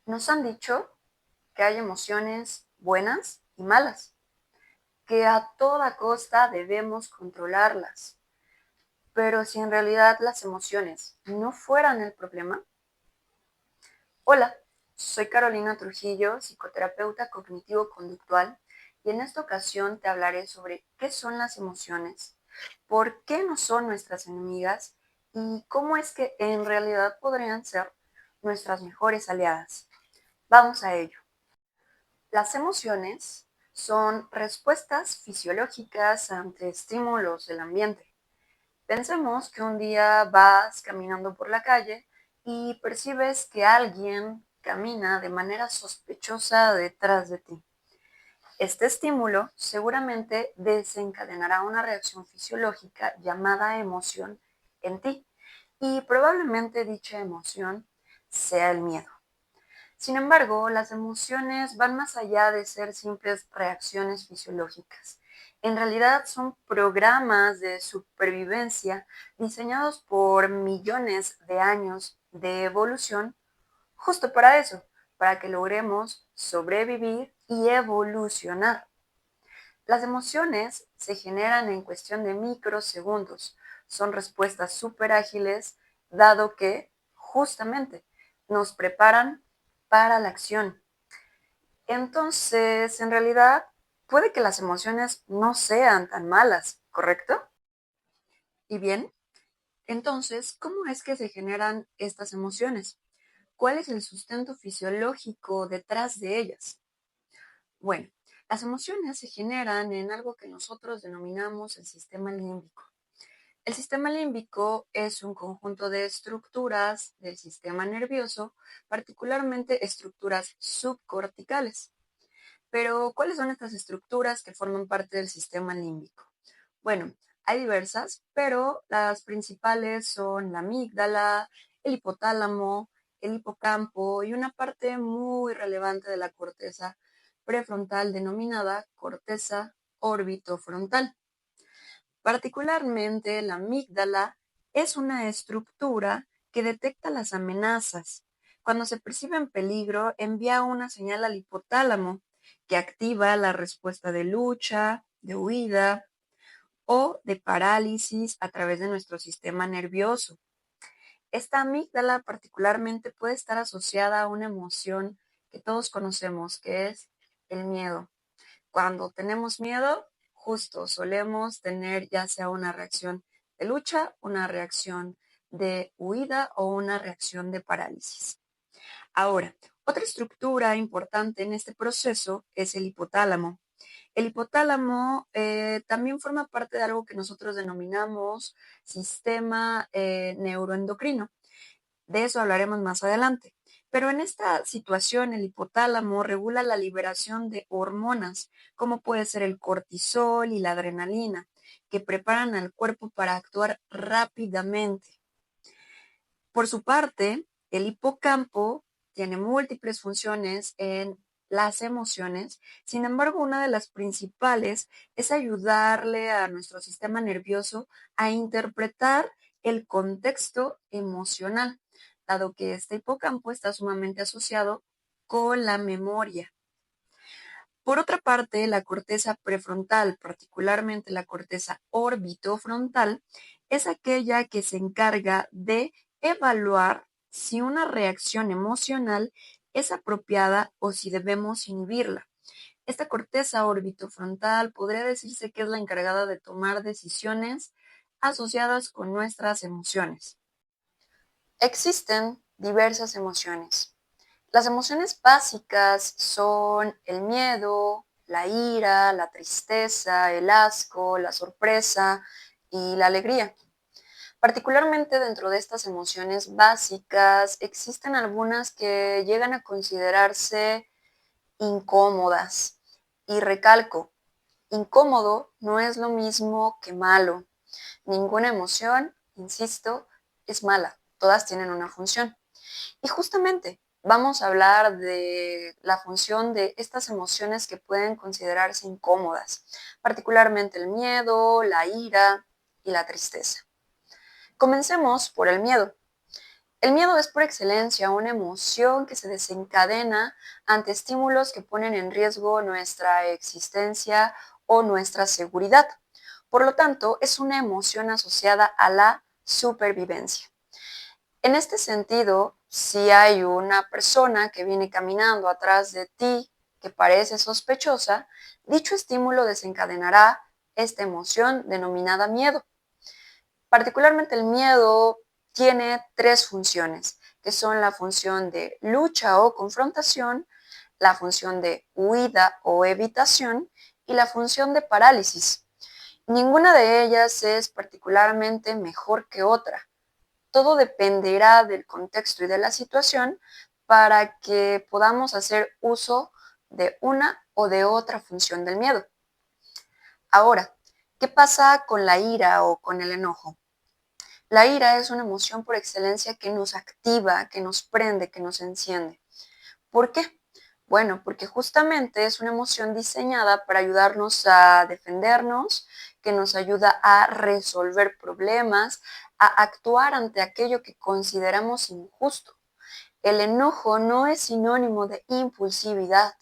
Nos han dicho que hay emociones buenas y malas, que a toda costa debemos controlarlas. Pero si en realidad las emociones no fueran el problema. Hola, soy Carolina Trujillo, psicoterapeuta cognitivo-conductual, y en esta ocasión te hablaré sobre qué son las emociones, por qué no son nuestras enemigas y cómo es que en realidad podrían ser nuestras mejores aliadas. Vamos a ello. Las emociones son respuestas fisiológicas ante estímulos del ambiente. Pensemos que un día vas caminando por la calle y percibes que alguien camina de manera sospechosa detrás de ti. Este estímulo seguramente desencadenará una reacción fisiológica llamada emoción en ti, y probablemente dicha emoción sea el miedo. Sin embargo, las emociones van más allá de ser simples reacciones fisiológicas. En realidad son programas de supervivencia diseñados por millones de años de evolución justo para eso, para que logremos sobrevivir y evolucionar. Las emociones se generan en cuestión de microsegundos. Son respuestas súper ágiles, dado que justamente nos preparan para la acción. Entonces, en realidad, puede que las emociones no sean tan malas, ¿correcto? Y bien, entonces, ¿cómo es que se generan estas emociones? ¿Cuál es el sustento fisiológico detrás de ellas? Bueno, las emociones se generan en algo que nosotros denominamos el sistema límbico. El sistema límbico es un conjunto de estructuras del sistema nervioso, particularmente estructuras subcorticales. Pero, ¿cuáles son estas estructuras que forman parte del sistema límbico? Bueno, hay diversas, pero las principales son la amígdala, el hipotálamo, el hipocampo y una parte muy relevante de la corteza prefrontal denominada corteza orbitofrontal. Particularmente, la amígdala es una estructura que detecta las amenazas. Cuando se percibe en peligro, envía una señal al hipotálamo que activa la respuesta de lucha, de huida o de parálisis a través de nuestro sistema nervioso. Esta amígdala particularmente puede estar asociada a una emoción que todos conocemos, que es el miedo. Cuando tenemos miedo, justo solemos tener ya sea una reacción de lucha, una reacción de huida o una reacción de parálisis. Ahora, otra estructura importante en este proceso es el hipotálamo. El hipotálamo también forma parte de algo que nosotros denominamos sistema neuroendocrino. De eso hablaremos más adelante. Pero en esta situación, el hipotálamo regula la liberación de hormonas, como puede ser el cortisol y la adrenalina, que preparan al cuerpo para actuar rápidamente. Por su parte, el hipocampo tiene múltiples funciones en las emociones. Sin embargo, una de las principales es ayudarle a nuestro sistema nervioso a interpretar el contexto emocional, dado que este hipocampo está sumamente asociado con la memoria. Por otra parte, la corteza prefrontal, particularmente la corteza orbitofrontal, es aquella que se encarga de evaluar si una reacción emocional es apropiada o si debemos inhibirla. Esta corteza orbitofrontal podría decirse que es la encargada de tomar decisiones asociadas con nuestras emociones. Existen diversas emociones. Las emociones básicas son el miedo, la ira, la tristeza, el asco, la sorpresa y la alegría. Particularmente dentro de estas emociones básicas existen algunas que llegan a considerarse incómodas. Y recalco, incómodo no es lo mismo que malo. Ninguna emoción, insisto, es mala. Todas tienen una función. Y justamente vamos a hablar de la función de estas emociones que pueden considerarse incómodas, particularmente el miedo, la ira y la tristeza. Comencemos por el miedo. El miedo es por excelencia una emoción que se desencadena ante estímulos que ponen en riesgo nuestra existencia o nuestra seguridad. Por lo tanto, es una emoción asociada a la supervivencia. En este sentido, si hay una persona que viene caminando atrás de ti que parece sospechosa, dicho estímulo desencadenará esta emoción denominada miedo. Particularmente el miedo tiene tres funciones, que son la función de lucha o confrontación, la función de huida o evitación y la función de parálisis. Ninguna de ellas es particularmente mejor que otra. Todo dependerá del contexto y de la situación para que podamos hacer uso de una o de otra función del miedo. Ahora, ¿qué pasa con la ira o con el enojo? La ira es una emoción por excelencia que nos activa, que nos prende, que nos enciende. ¿Por qué? Bueno, porque justamente es una emoción diseñada para ayudarnos a defendernos, que nos ayuda a resolver problemas, a actuar ante aquello que consideramos injusto. El enojo no es sinónimo de impulsividad.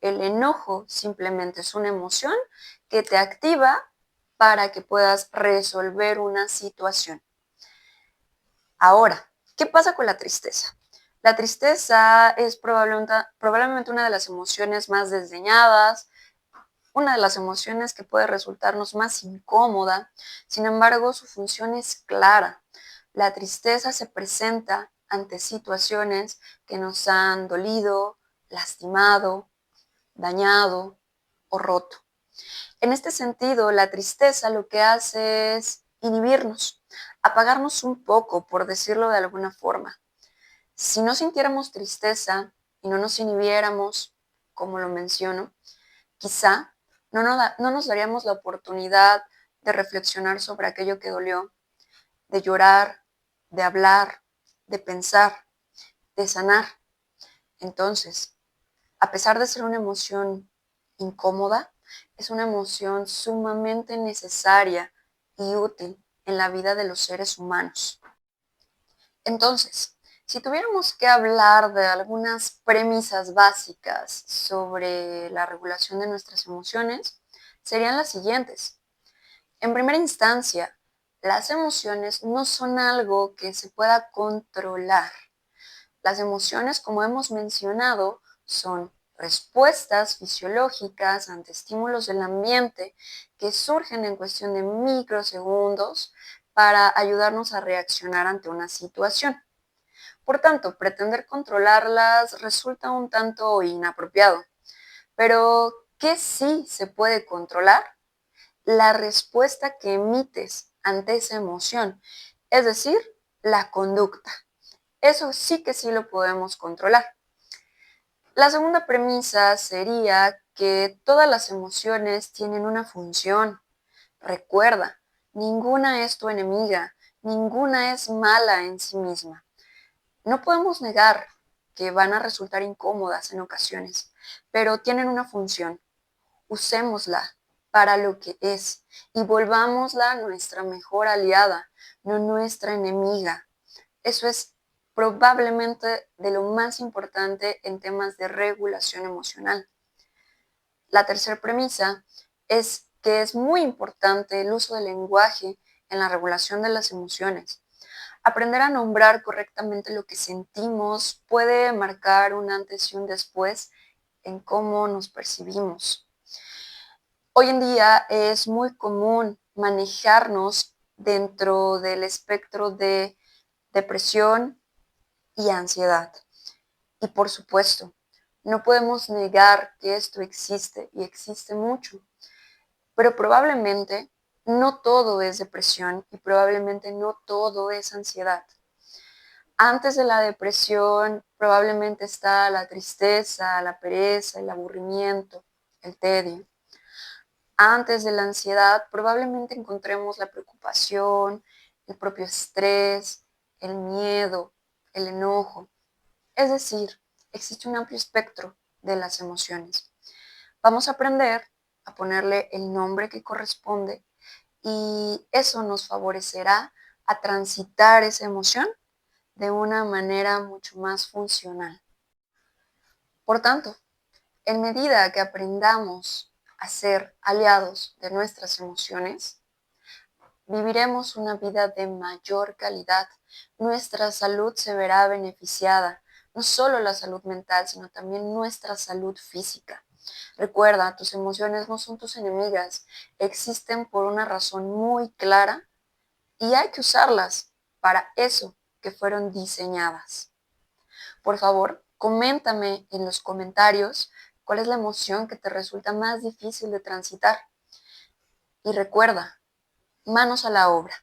El enojo simplemente es una emoción que te activa para que puedas resolver una situación. Ahora, ¿qué pasa con la tristeza? La tristeza es probablemente una de las emociones más desdeñadas, una de las emociones que puede resultarnos más incómoda. Sin embargo, su función es clara. La tristeza se presenta ante situaciones que nos han dolido, lastimado, dañado o roto. En este sentido, la tristeza lo que hace es inhibirnos, apagarnos un poco, por decirlo de alguna forma. Si no sintiéramos tristeza y no nos inhibiéramos, como lo menciono, quizá no nos daríamos la oportunidad de reflexionar sobre aquello que dolió, de llorar, de hablar, de pensar, de sanar. Entonces, a pesar de ser una emoción incómoda, es una emoción sumamente necesaria y útil en la vida de los seres humanos. Entonces, si tuviéramos que hablar de algunas premisas básicas sobre la regulación de nuestras emociones, serían las siguientes. En primera instancia, las emociones no son algo que se pueda controlar. Las emociones, como hemos mencionado, son respuestas fisiológicas ante estímulos del ambiente que surgen en cuestión de microsegundos para ayudarnos a reaccionar ante una situación. Por tanto, pretender controlarlas resulta un tanto inapropiado. Pero, ¿qué sí se puede controlar? La respuesta que emites ante esa emoción, es decir, la conducta. Eso sí que sí lo podemos controlar. La segunda premisa sería que todas las emociones tienen una función. Recuerda, ninguna es tu enemiga, ninguna es mala en sí misma. No podemos negar que van a resultar incómodas en ocasiones, pero tienen una función. Usémosla para lo que es y volvámosla nuestra mejor aliada, no nuestra enemiga. Eso es probablemente de lo más importante en temas de regulación emocional. La tercera premisa es que es muy importante el uso del lenguaje en la regulación de las emociones. Aprender a nombrar correctamente lo que sentimos puede marcar un antes y un después en cómo nos percibimos. Hoy en día es muy común manejarnos dentro del espectro de depresión y ansiedad. Y por supuesto, no podemos negar que esto existe y existe mucho, pero probablemente no todo es depresión y probablemente no todo es ansiedad. Antes de la depresión probablemente está la tristeza, la pereza, el aburrimiento, el tedio. Antes de la ansiedad probablemente encontremos la preocupación, el propio estrés, el miedo, el enojo. Es decir, existe un amplio espectro de las emociones. Vamos a aprender a ponerle el nombre que corresponde y eso nos favorecerá a transitar esa emoción de una manera mucho más funcional. Por tanto, en medida que aprendamos a ser aliados de nuestras emociones, viviremos una vida de mayor calidad. Nuestra salud se verá beneficiada, no solo la salud mental, sino también nuestra salud física. Recuerda, tus emociones no son tus enemigas, existen por una razón muy clara y hay que usarlas para eso que fueron diseñadas. Por favor, coméntame en los comentarios cuál es la emoción que te resulta más difícil de transitar. Y recuerda, manos a la obra.